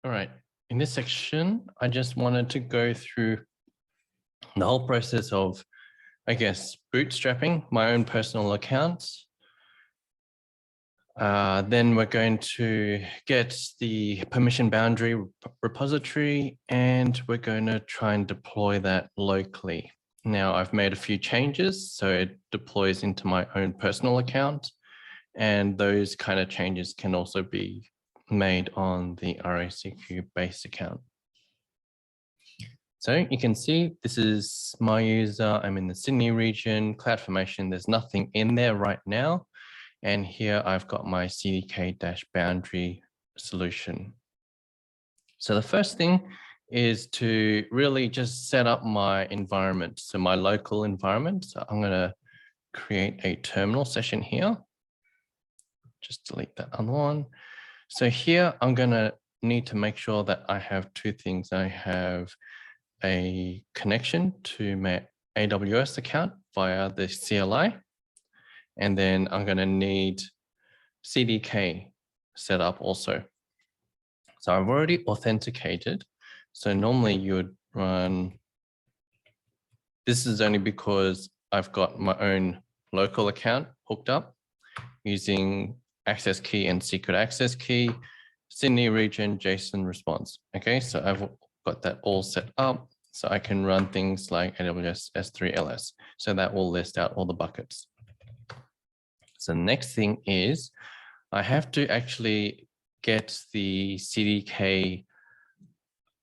All right, in this section, I just wanted to go through the whole process of, I guess, bootstrapping my own personal accounts. Then we're going to get the permission boundary repository, and we're going to try and deploy that locally. Now, I've made a few changes, so it deploys into my own personal account, and those kind of changes can also be made on the RACQ base account. So you can see this is my user. I'm in the Sydney region, CloudFormation. There's nothing in there right now. And here I've got my CDK-boundary solution. So the first thing is to really just set up my environment. So my local environment. So I'm going to create a terminal session here. Just delete that other one. So here I'm going to need to make sure that I have two things. I have a connection to my AWS account via the CLI. And then I'm going to need CDK set up also. So I've already authenticated. So normally you would run, this is only because I've got my own local account hooked up using access key and secret access key, Sydney region, JSON response. Okay, so I've got that all set up. So I can run things like AWS S3 LS. So that will list out all the buckets. So the next thing is I have to actually get the CDK,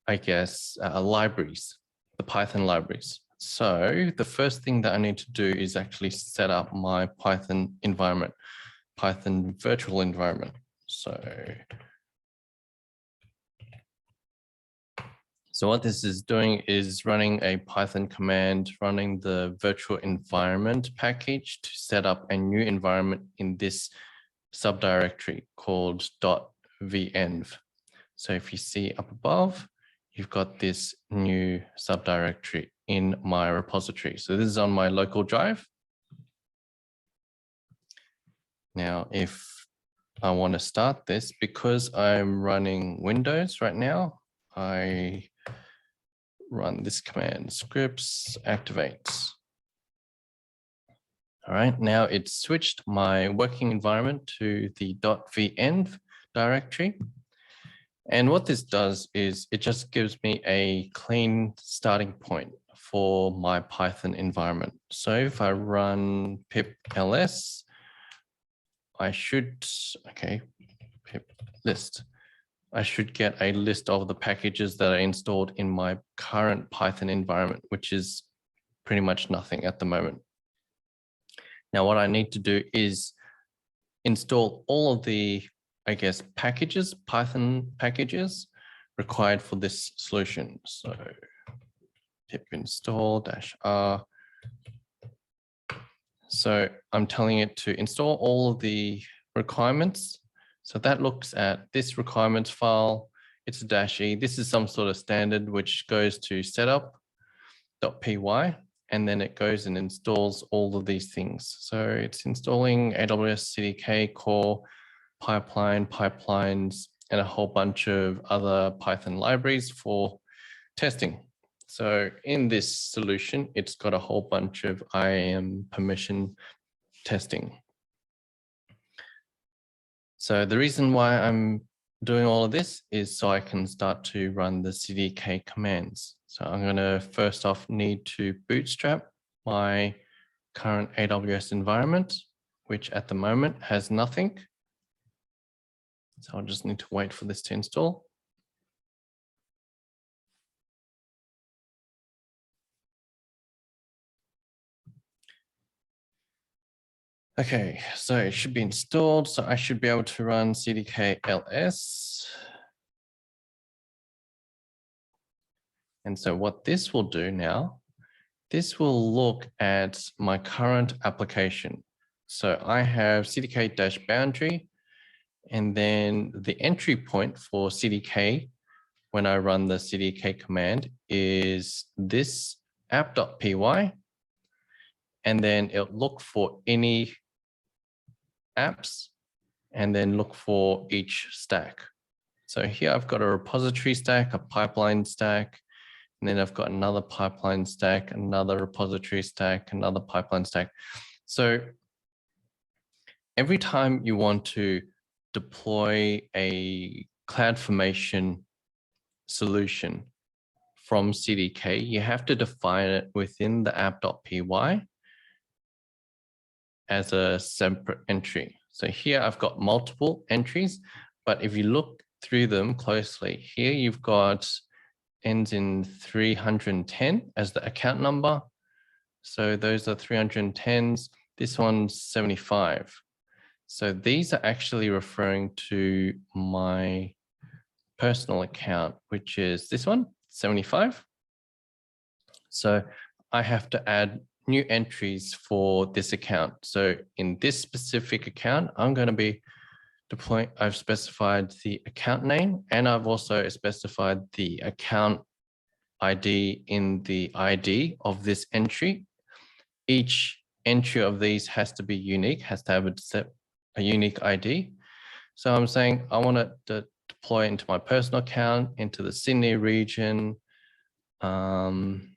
I guess, libraries, the Python libraries. So the first thing that I need to do is actually set up my Python environment, Python virtual environment. So what this is doing is running a Python command, running the virtual environment package to set up a new environment in this subdirectory called .venv. So if you see up above, you've got this new subdirectory in my repository. So this is on my local drive. Now, if I want to start this, because I'm running Windows right now, I run this command, scripts activate. All right, now it's switched my working environment to the .venv directory. And what this does is it just gives me a clean starting point for my Python environment. So if I run pip ls, I should, okay, pip list. I should get a list of the packages that are installed in my current Python environment, which is pretty much nothing at the moment. Now, what I need to do is install all of the, I guess, packages, Python packages required for this solution. So pip install -r. So I'm telling it to install all of the requirements. So that looks at this requirements file. It's a -e. This is some sort of standard which goes to setup.py, and then it goes and installs all of these things. So it's installing AWS CDK core, pipeline, pipelines, and a whole bunch of other Python libraries for testing. So in this solution, it's got a whole bunch of IAM permission testing. So the reason why I'm doing all of this is so I can start to run the CDK commands. So I'm going to first off need to bootstrap my current AWS environment, which at the moment has nothing. So I'll just need to wait for this to install. Okay, so it should be installed. So I should be able to run CDK ls. And so what this will do now, this will look at my current application. So I have CDK-boundary, and then the entry point for CDK when I run the CDK command is this app.py, and then it'll look for any apps and then look for each stack. So here I've got a repository stack, a pipeline stack, and then I've got another pipeline stack, another repository stack, another pipeline stack. So every time you want to deploy a CloudFormation solution from CDK, you have to define it within the app.py as a separate entry. So here I've got multiple entries, but if you look through them closely, here you've got ends in 310 as the account number. So those are 310s. This one's 75. So these are actually referring to my personal account, which is this one, 75. So I have to add new entries for this account. So in this specific account, I'm going to be deploying, I've specified the account name, and I've also specified the account ID in the ID of this entry. Each entry of these has to be unique, has to have a unique ID. So I'm saying I want to deploy into my personal account, into the Sydney region. And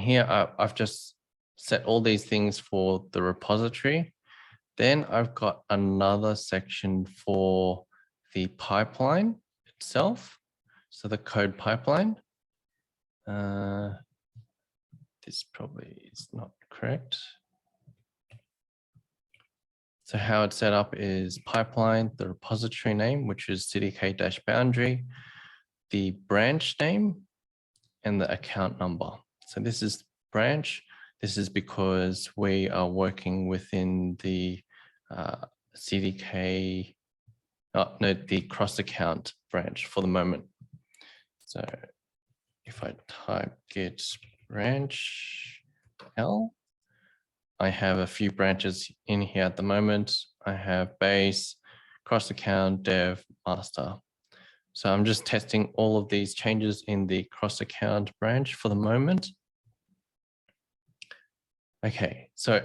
here I've just set all these things for the repository. Then I've got another section for the pipeline itself. So the code pipeline. This probably is not correct. So how it's set up is pipeline, the repository name, which is CDK-boundary, the branch name, and the account number. So this is branch. This is because we are working within the CDK, the cross account branch for the moment. So if I type git branch L, I have a few branches in here at the moment. I have base, cross account, dev, master. So I'm just testing all of these changes in the cross account branch for the moment. Okay, so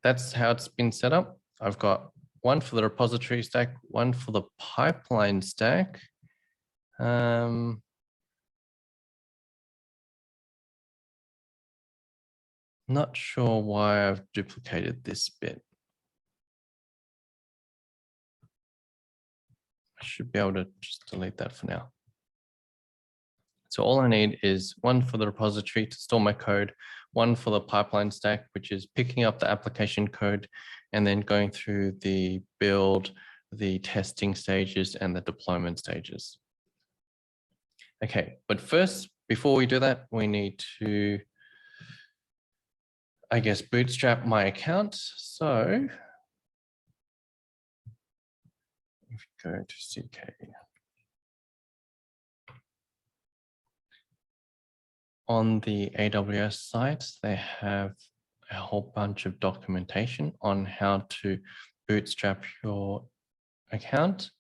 that's how it's been set up. I've got one for the repository stack, one for the pipeline stack. Not sure why I've duplicated this bit. I should be able to just delete that for now. So all I need is one for the repository to store my code, one for the pipeline stack, which is picking up the application code and then going through the build, the testing stages, and the deployment stages. Okay, but first, before we do that, we need to, I guess, bootstrap my account. So if you go to CDK, on the AWS site, they have a whole bunch of documentation on how to bootstrap your account.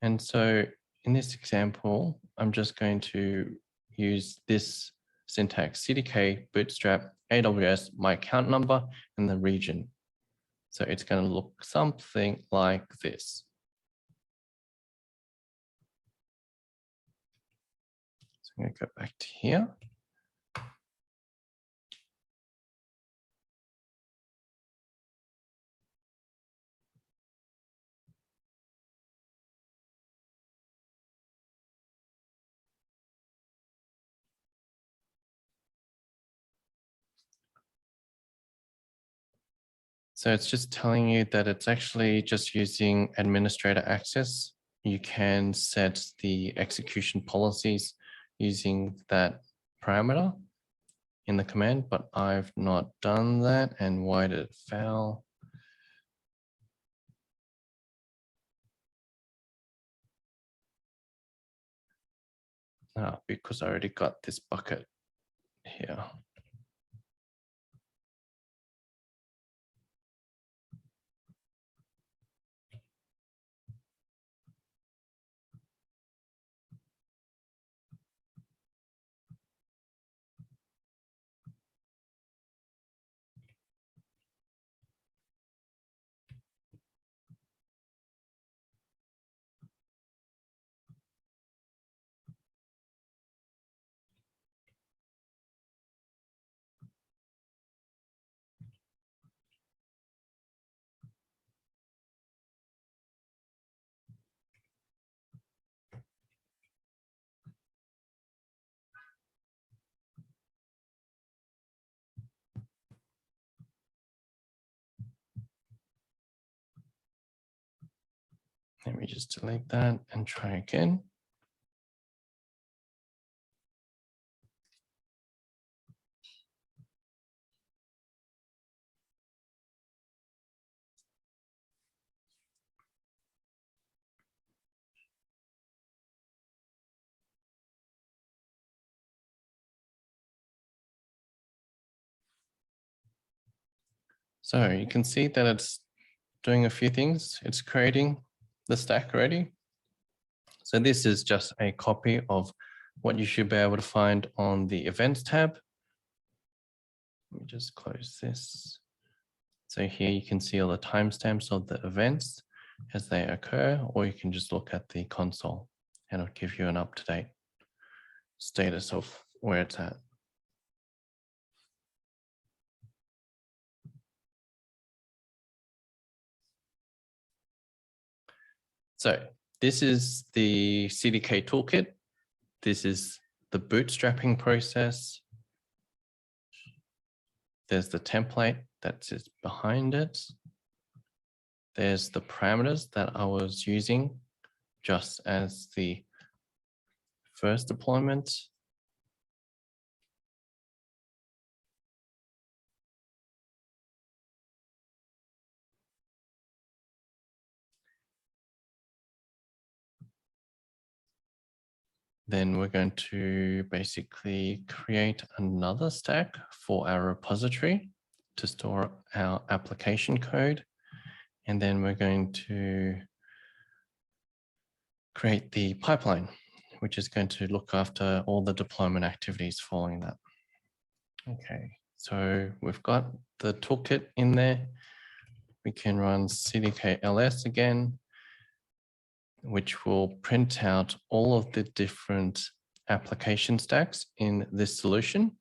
And so in this example, I'm just going to use this syntax: CDK, bootstrap, AWS, my account number, and the region. So it's going to look something like this. So I'm going to go back to here. So it's just telling you that it's actually just using administrator access. You can set the execution policies using that parameter in the command, but I've not done that. And why did it fail? Because I already got this bucket here. Let me just delete that and try again. So you can see that it's doing a few things. It's creating the stack already. So this is just a copy of what you should be able to find on the events tab. Let me just close this. So here you can see all the timestamps of the events as they occur, or you can just look at the console and it'll give you an up-to-date status of where it's at. So this is the CDK toolkit. This is the bootstrapping process. There's the template that sits behind it. There's the parameters that I was using just as the first deployment. Then we're going to basically create another stack for our repository to store our application code. And then we're going to create the pipeline, which is going to look after all the deployment activities following that. Okay, so we've got the toolkit in there. We can run CDK ls again, which will print out all of the different application stacks in this solution.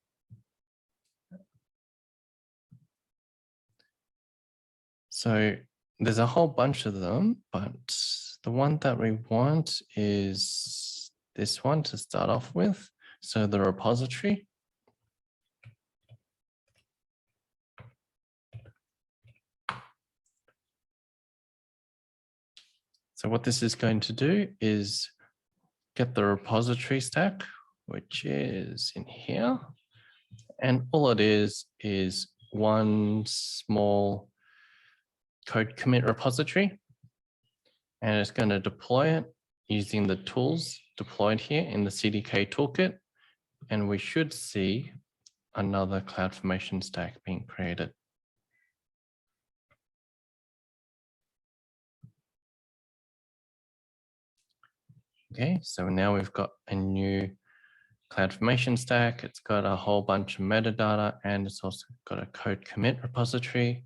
So there's a whole bunch of them, but the one that we want is this one to start off with. So the repository. So what this is going to do is get the repository stack, which is in here. And all it is one small code commit repository. And it's going to deploy it using the tools deployed here in the CDK toolkit. And we should see another CloudFormation stack being created. Okay, so now we've got a new CloudFormation stack. It's got a whole bunch of metadata and it's also got a code commit repository.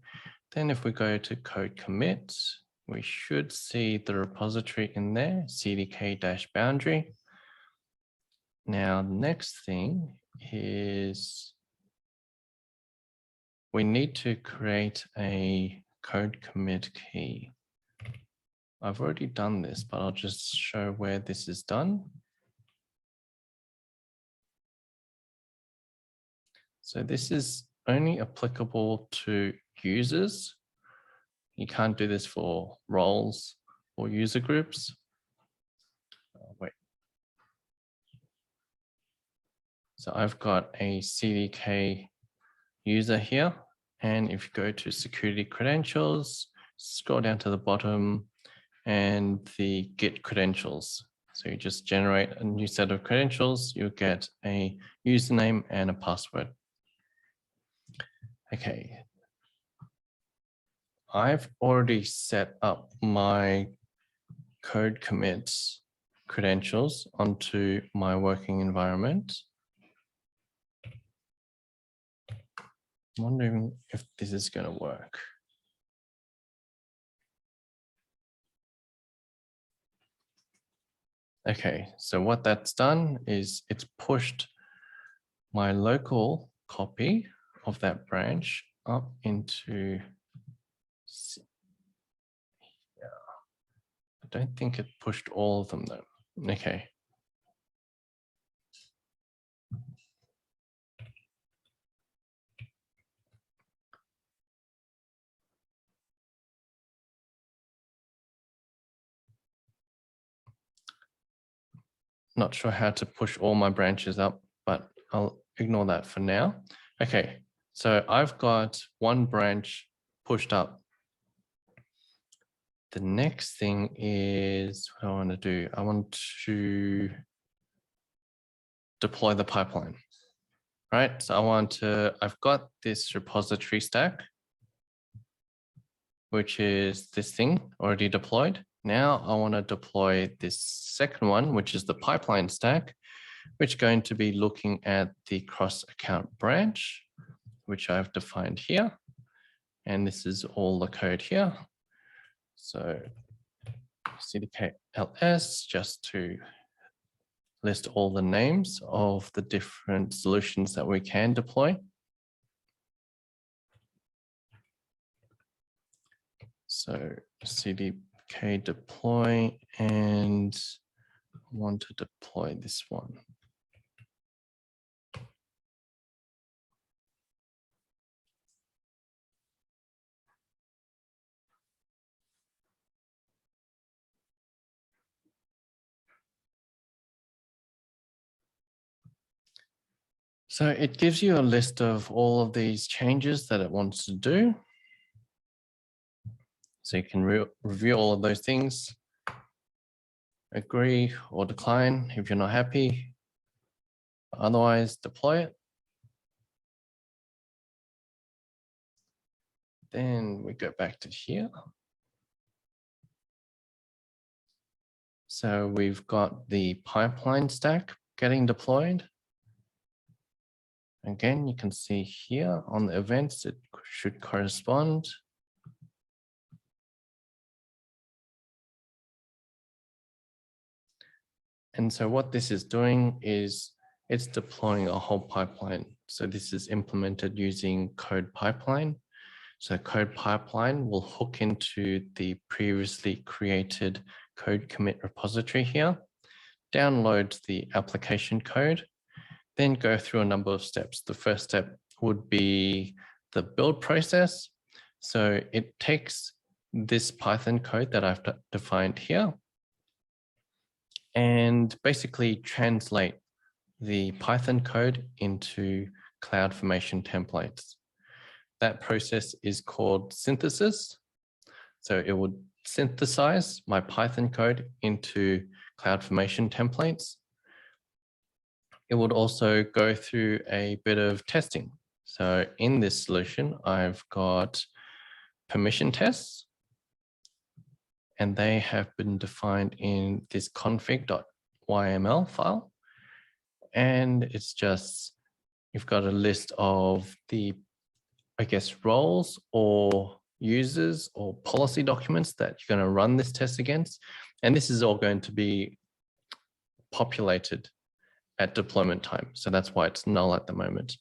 Then if we go to code commit, we should see the repository in there, CDK-boundary. Now, the next thing is we need to create a code commit key. I've already done this, but I'll just show where this is done. So this is only applicable to users. You can't do this for roles or user groups. Wait. So I've got a CDK user here. And if you go to security credentials, scroll down to the bottom and the Git credentials. So you just generate a new set of credentials, you'll get a username and a password. Okay. I've already set up my code commits credentials onto my working environment. I'm wondering if this is going to work. Okay, so what that's done is it's pushed my local copy of that branch up into, I don't think it pushed all of them though. Okay. Not sure how to push all my branches up, but I'll ignore that for now. Okay, so I've got one branch pushed up. The next thing is what I want to do. I want to deploy the pipeline, right? So I've got this repository stack, which is this thing already deployed. Now I want to deploy this second one, which is the pipeline stack, which is going to be looking at the cross account branch, which I've defined here. And this is all the code here. So CDK ls, just to list all the names of the different solutions that we can deploy. So CDK deploy, and I want to deploy this one. So it gives you a list of all of these changes that it wants to do. So you can review all of those things, agree or decline if you're not happy. Otherwise, deploy it. Then we go back to here. So we've got the pipeline stack getting deployed. Again, you can see here on the events, it should correspond. And so what this is doing is it's deploying a whole pipeline. So this is implemented using code pipeline. So code pipeline will hook into the previously created code commit repository here, download the application code, then go through a number of steps. The first step would be the build process. So it takes this Python code that I've defined here and basically translate the Python code into CloudFormation templates. That process is called synthesis. So it would synthesize my Python code into CloudFormation templates. It would also go through a bit of testing. So in this solution, I've got permission tests, and they have been defined in this config.yml file. And it's just, you've got a list of the, I guess, roles or users or policy documents that you're going to run this test against. And this is all going to be populated at deployment time. So that's why it's null at the moment.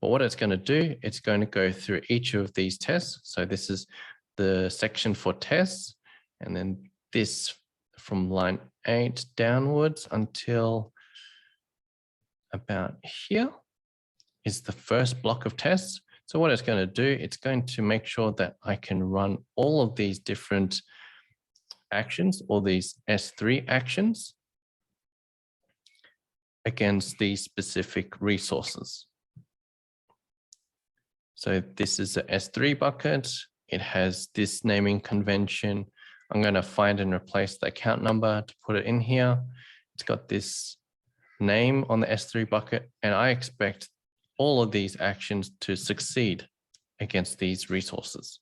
But what it's going to do, it's going to go through each of these tests. So this is the section for tests. And then this from line 8 downwards until about here is the first block of tests. So what it's going to do, it's going to make sure that I can run all of these different actions, or these S3 actions, against these specific resources. So this is a S3 bucket. It has this naming convention. I'm going to find and replace the account number to put it in here. It's got this name on the S3 bucket, and I expect all of these actions to succeed against these resources.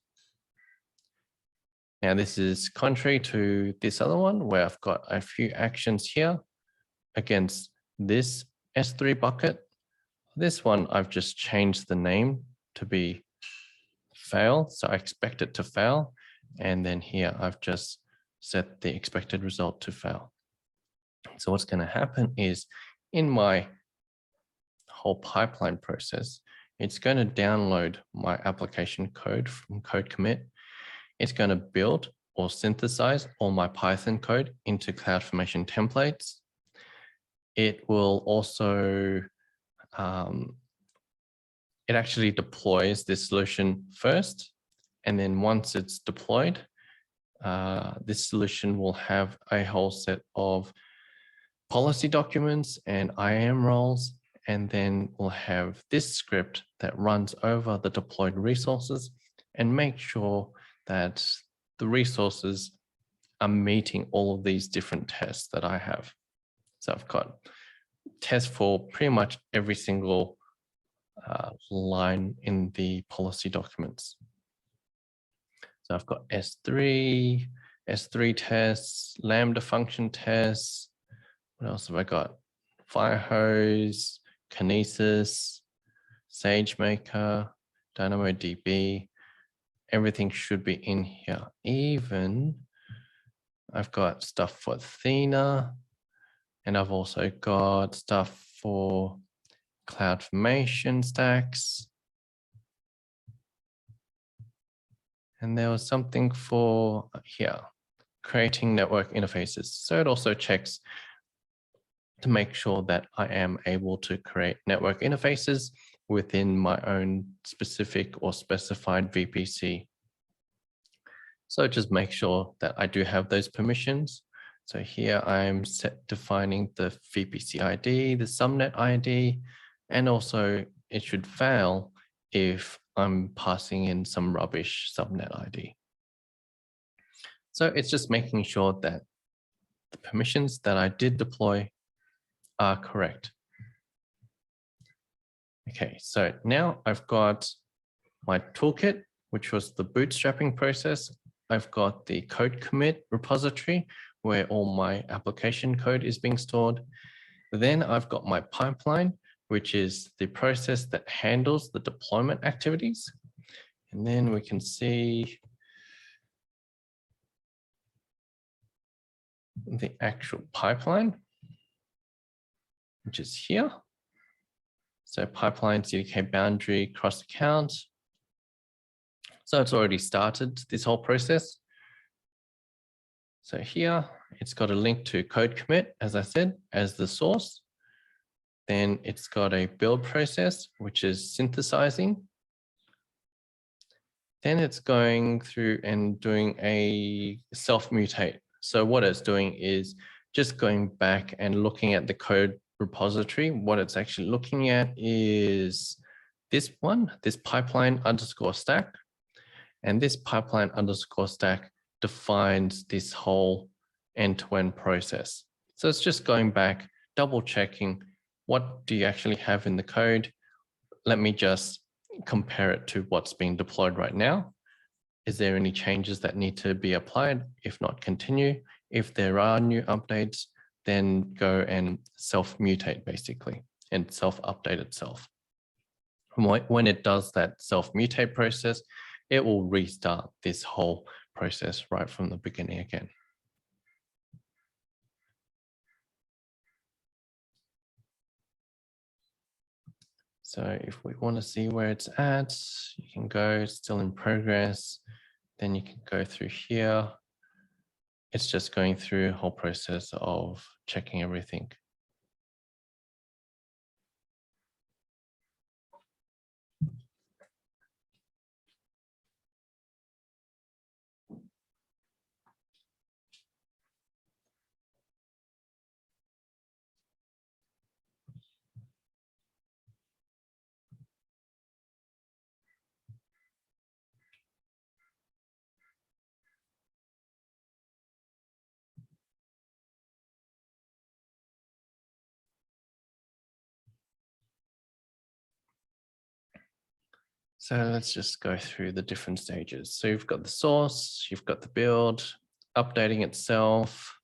Now, this is contrary to this other one where I've got a few actions here against this S3 bucket. This one, I've just changed the name to be fail. So I expect it to fail. And then here I've just set the expected result to fail. So what's going to happen is in my whole pipeline process, it's going to download my application code from code commit. It's going to build or synthesize all my Python code into CloudFormation templates. It will also, it actually deploys this solution first. And then once it's deployed, this solution will have a whole set of policy documents and IAM roles, and then we'll have this script that runs over the deployed resources and make sure that the resources are meeting all of these different tests that I have. So I've got tests for pretty much every single line in the policy documents. So I've got S3 tests, Lambda function tests. What else have I got? Firehose, Kinesis, SageMaker, DynamoDB. Everything should be in here. Even I've got stuff for Athena, and I've also got stuff for CloudFormation stacks. And there was something for here, creating network interfaces. So it also checks to make sure that I am able to create network interfaces within my own specific or specified VPC. So just make sure that I do have those permissions. So here I'm defining the VPC ID, the subnet ID, and also it should fail if I'm passing in some rubbish subnet ID. So it's just making sure that the permissions that I did deploy are correct. Okay, so now I've got my toolkit, which was the bootstrapping process. I've got the code commit repository where all my application code is being stored. Then I've got my pipeline, which is the process that handles the deployment activities. And then we can see the actual pipeline, which is here. So pipeline, CDK boundary, cross account. So it's already started this whole process. So here it's got a link to code commit, as I said, as the source. Then it's got a build process, which is synthesizing. Then it's going through and doing a self-mutate. So what it's doing is just going back and looking at the code repository. What it's actually looking at is this one, this pipeline underscore stack. And this pipeline underscore stack defines this whole end-to-end process. So it's just going back, double checking, what do you actually have in the code? Let me just compare it to what's being deployed right now. Is there any changes that need to be applied? If not, continue. If there are new updates, then go and self-mutate basically and self-update itself. When it does that self-mutate process, it will restart this whole process right from the beginning again. So if we want to see where it's at, you can go, it's still in progress. Then you can go through here. It's just going through a whole process of checking everything. So let's just go through the different stages. So you've got the source, you've got the build, updating itself.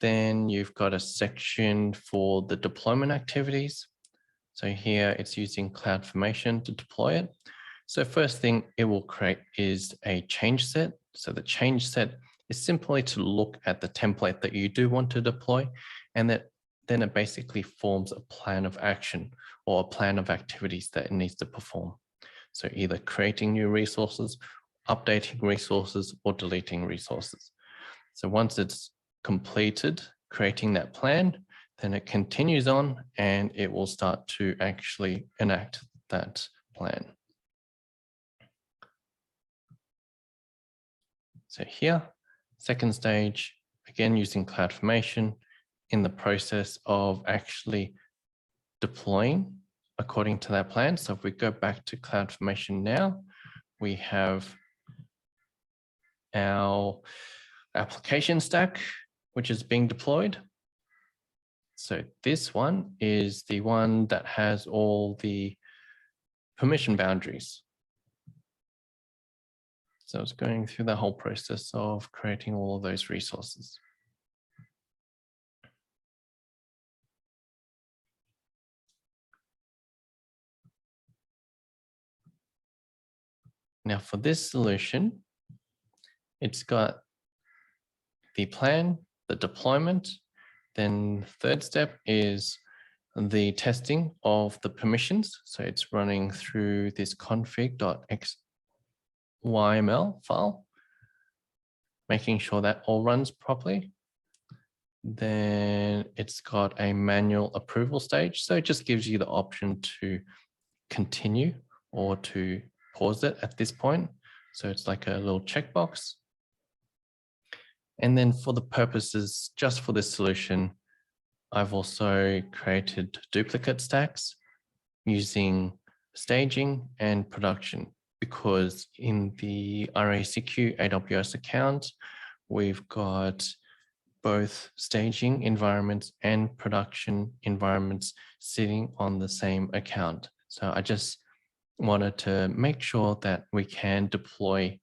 Then you've got a section for the deployment activities. So here it's using CloudFormation to deploy it. So first thing it will create is a change set. So the change set is simply to look at the template that you do want to deploy, and then it basically forms a plan of action or a plan of activities that it needs to perform. So either creating new resources, updating resources, or deleting resources. So once it's completed creating that plan, then it continues on and it will start to actually enact that plan. So here, second stage, again using CloudFormation, in the process of actually deploying according to that plan. So if we go back to CloudFormation now, we have our application stack, which is being deployed. So this one is the one that has all the permission boundaries. So it's going through the whole process of creating all of those resources. Now for this solution, it's got the plan, the deployment, then third step is the testing of the permissions. So it's running through this config.xyml file, making sure that all runs properly. Then it's got a manual approval stage. So it just gives you the option to continue or to pause it at this point. So it's like a little checkbox. And then for the purposes, just for this solution, I've also created duplicate stacks using staging and production, because in the RACQ AWS account, we've got both staging environments and production environments sitting on the same account. So I just wanted to make sure that we can deploy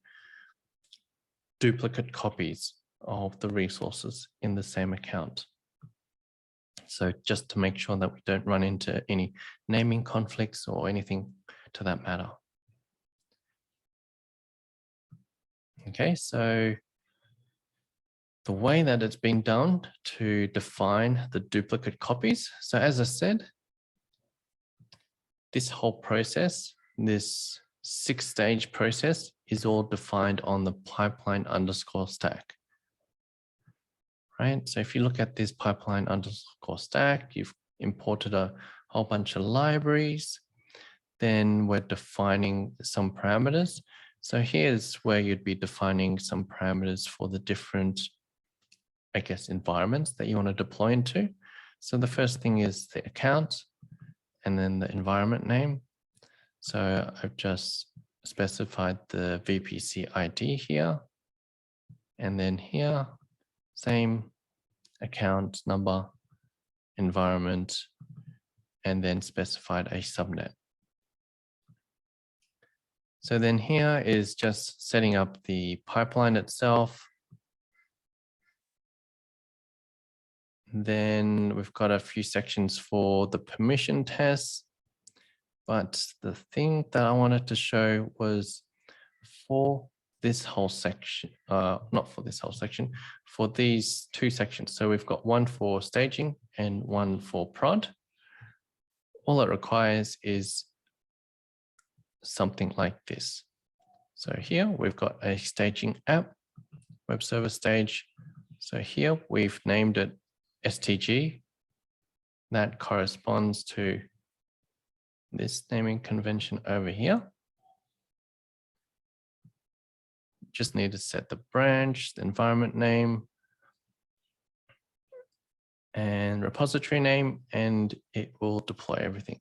duplicate copies of the resources in the same account. So just to make sure that we don't run into any naming conflicts or anything to that matter. Okay, so the way that it's been done to define the duplicate copies. So as I said, this whole process, this 6-stage process is all defined on the pipeline_stack. Right? So if you look at this pipeline_stack, you've imported a whole bunch of libraries, then we're defining some parameters. So here's where you'd be defining some parameters for the different, I guess, environments that you want to deploy into. So the first thing is the account and then the environment name. So I've just specified the VPC ID here. And then here, same account number, environment, and then specified a subnet. So then here is just setting up the pipeline itself. Then we've got a few sections for the permission tests. But the thing that I wanted to show was for this whole section, not for this whole section, for these two sections. So we've got one for staging and one for prod. All it requires is something like this. So here we've got a staging app, web server stage. So here we've named it STG. That corresponds to this naming convention over here. Just need to set the branch, the environment name, and repository name, and it will deploy everything.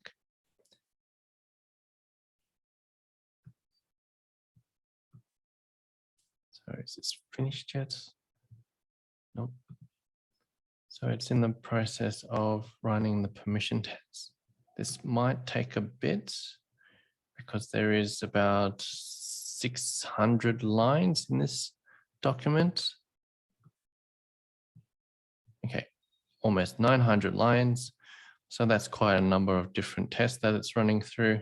So is this finished yet? Nope. So it's in the process of running the permission tests. This might take a bit because there is about 600 lines in this document. Okay, almost 900 lines. So that's quite a number of different tests that it's running through.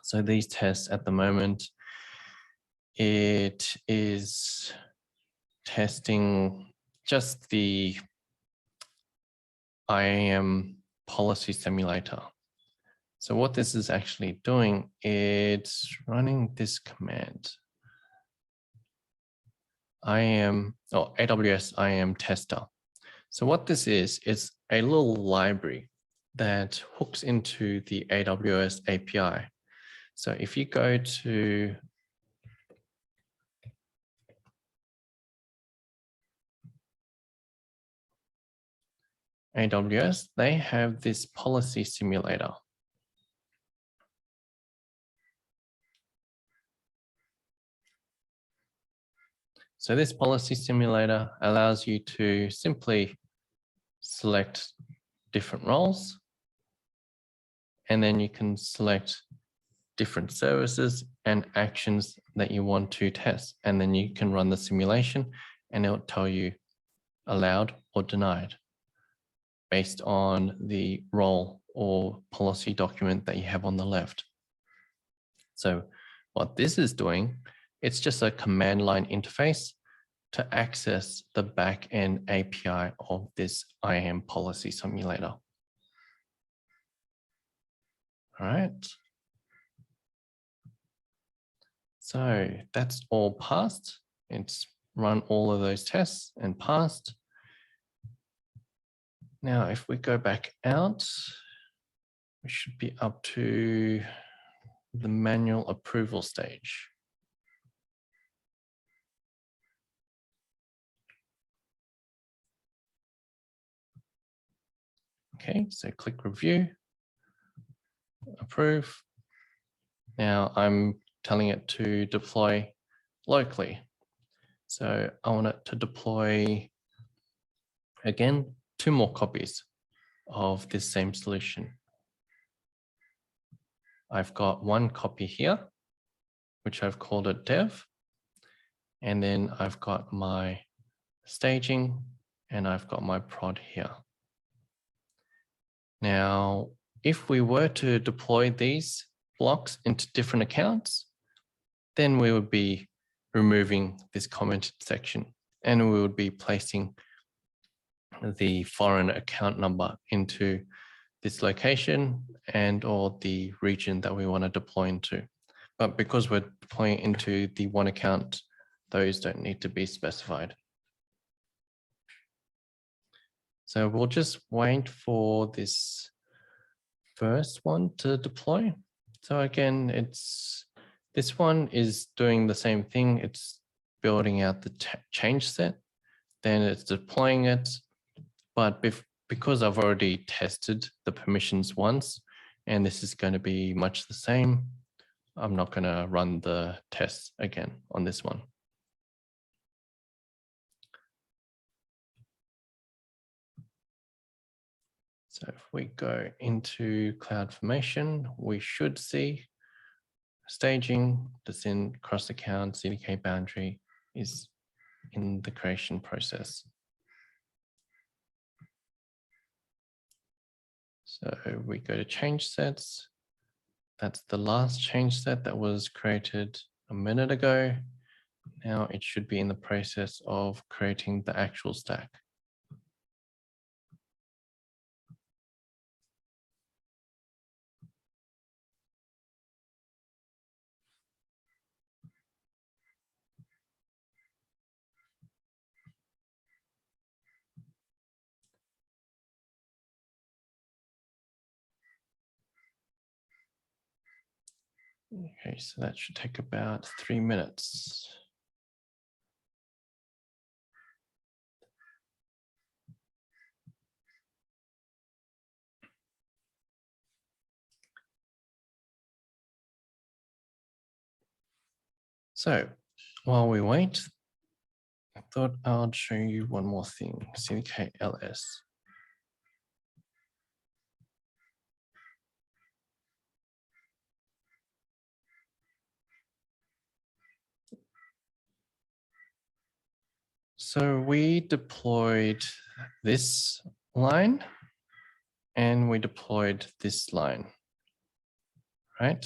So these tests at the moment, it is testing just the IAM policy simulator. So what this is actually doing, it's running this command. AWS IAM tester. So what this is, it's a little library that hooks into the AWS API. So if you go to AWS, they have this policy simulator. So this policy simulator allows you to simply select different roles, and then you can select different services and actions that you want to test. And then you can run the simulation and it'll tell you allowed or denied based on the role or policy document that you have on the left. So what this is doing, it's just a command line interface to access the back-end API of this IAM policy simulator. All right. So that's all passed. It's run all of those tests and passed. Now, if we go back out, we should be up to the manual approval stage. Okay, so click review, approve. Now I'm telling it to deploy locally. So I want it to deploy, again, 2 more copies of this same solution. I've got 1 copy here, which I've called it dev. And then I've got my staging and I've got my prod here. Now, if we were to deploy these blocks into different accounts, then we would be removing this commented section and we would be placing the foreign account number into this location and or the region that we want to deploy into. But because we're deploying into the 1 account, those don't need to be specified. So we'll just wait for this first one to deploy. So again, this one is doing the same thing. It's building out the change set, then it's deploying it. But because I've already tested the permissions once, and this is going to be much the same, I'm not going to run the tests again on this one. So if we go into CloudFormation, we should see staging that's in cross account CDK boundary is in the creation process. So we go to change sets. That's the last change set that was created a minute ago. Now it should be in the process of creating the actual stack. Okay, so that should take about 3 minutes. So while we wait, I thought I'd show you one more thing, CDK LS. So we deployed this line and we deployed this line, right?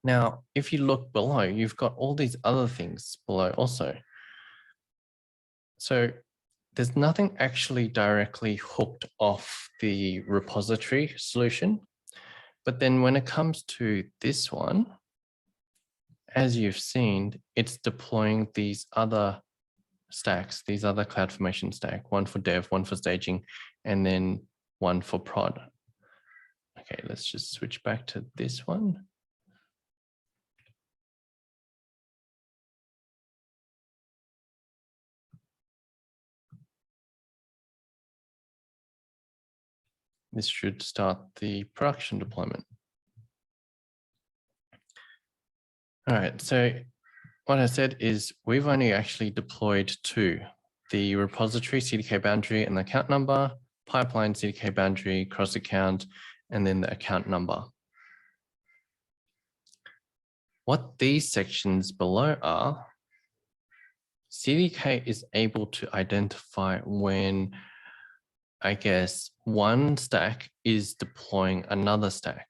Now, if you look below, you've got all these other things below also. So there's nothing actually directly hooked off the repository solution. But then when it comes to this one, as you've seen, it's deploying these other stacks, these other CloudFormation stack, one for dev, one for staging, and then one for prod. Okay, let's just switch back to this one. this should start the production deployment. All right, so what I said is we've only actually deployed two, the repository CDK boundary and the account number, pipeline CDK boundary, cross account, and then the account number. What these sections below are, CDK is able to identify when, I guess, one stack is deploying another stack.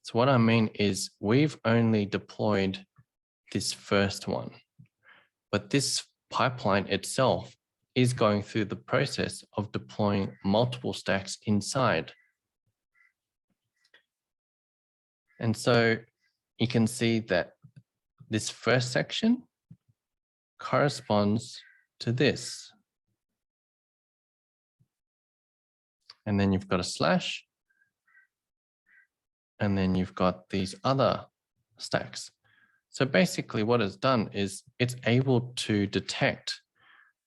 So what I mean is we've only deployed this first one, but this pipeline itself is going through the process of deploying multiple stacks inside. And so you can see that this first section corresponds to this. And then you've got a slash, and then you've got these other stacks. So basically what it's done is it's able to detect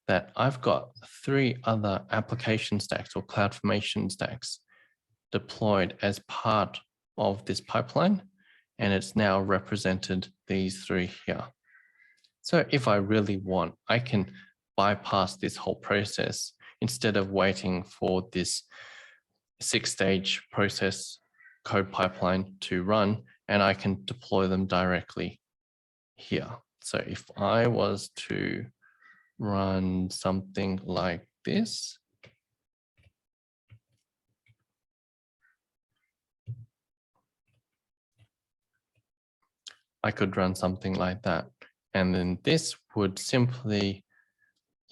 that I've got 3 other application stacks or CloudFormation stacks deployed as part of this pipeline, and it's now represented these 3 here. So if I really want, I can bypass this whole process instead of waiting for this 6-stage process code pipeline to run, and I can deploy them directly here. So if I was to run something like this, I could run something like that. And then this would simply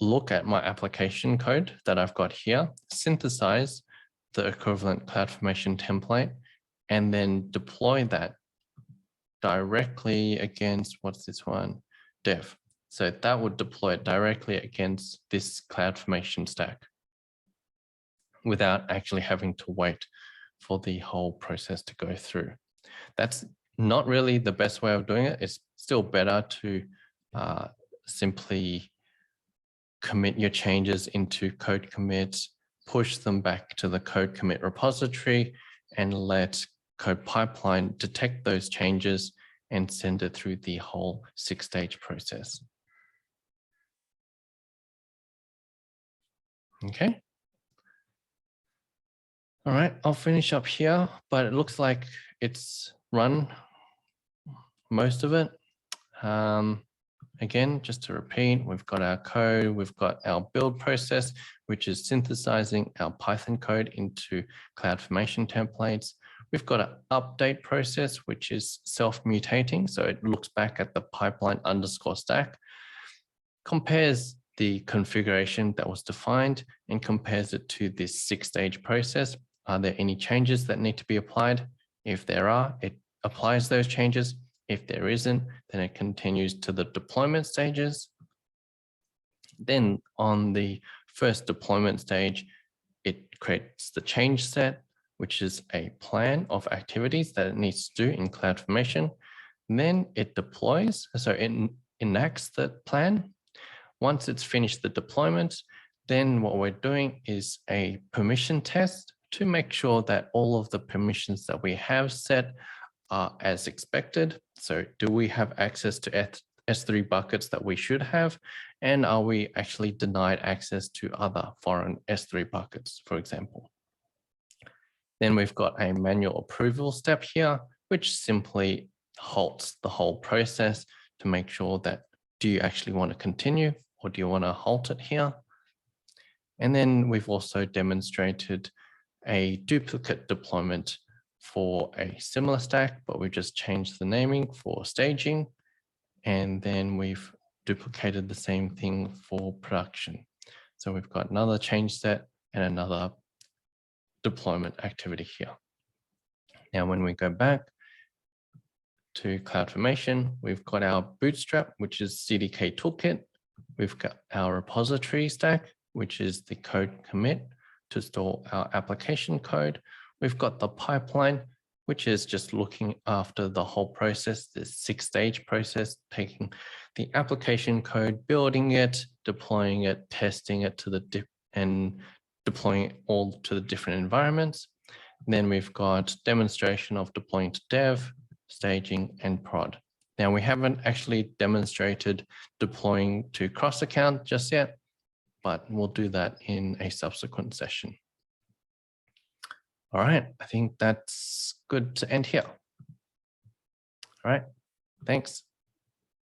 look at my application code that I've got here, synthesize the equivalent CloudFormation template, and then deploy that directly against, what's this one? Dev. So that would deploy it directly against this CloudFormation stack without actually having to wait for the whole process to go through. That's not really the best way of doing it. It's still better to simply commit your changes into code commits, push them back to the code commit repository, and let code pipeline detect those changes and send it through the whole 6-stage process. Okay. All right, I'll finish up here, but it looks like it's run most of it. Again, just to repeat, we've got our code, we've got our build process, which is synthesizing our Python code into CloudFormation templates. We've got an update process, which is self-mutating. So it looks back at the pipeline underscore stack, compares the configuration that was defined and compares it to this 6-stage process. Are there any changes that need to be applied? If there are, it applies those changes. If there isn't, then it continues to the deployment stages. Then on the first deployment stage, it creates the change set, which is a plan of activities that it needs to do in CloudFormation. Then it deploys, so it enacts the plan. Once it's finished the deployment, then what we're doing is a permission test to make sure that all of the permissions that we have set are as expected. So do we have access to S3 buckets that we should have? And are we actually denied access to other foreign S3 buckets, for example? Then we've got a manual approval step here, which simply halts the whole process to make sure that, do you actually want to continue or do you want to halt it here? And then we've also demonstrated a duplicate deployment for a similar stack, but we've just changed the naming for staging. And then we've duplicated the same thing for production. So we've got another change set and another deployment activity here. Now, when we go back to CloudFormation, we've got our Bootstrap, which is CDK toolkit. We've got our repository stack, which is the code commit to store our application code. We've got the pipeline, which is just looking after the whole process, this 6-stage process, taking the application code, building it, deploying it, testing it to the and deploying it all to the different environments. Then we've got demonstration of deploying to dev, staging, and prod. Now we haven't actually demonstrated deploying to cross account just yet, but we'll do that in a subsequent session. All right, I think that's good to end here. All right, thanks.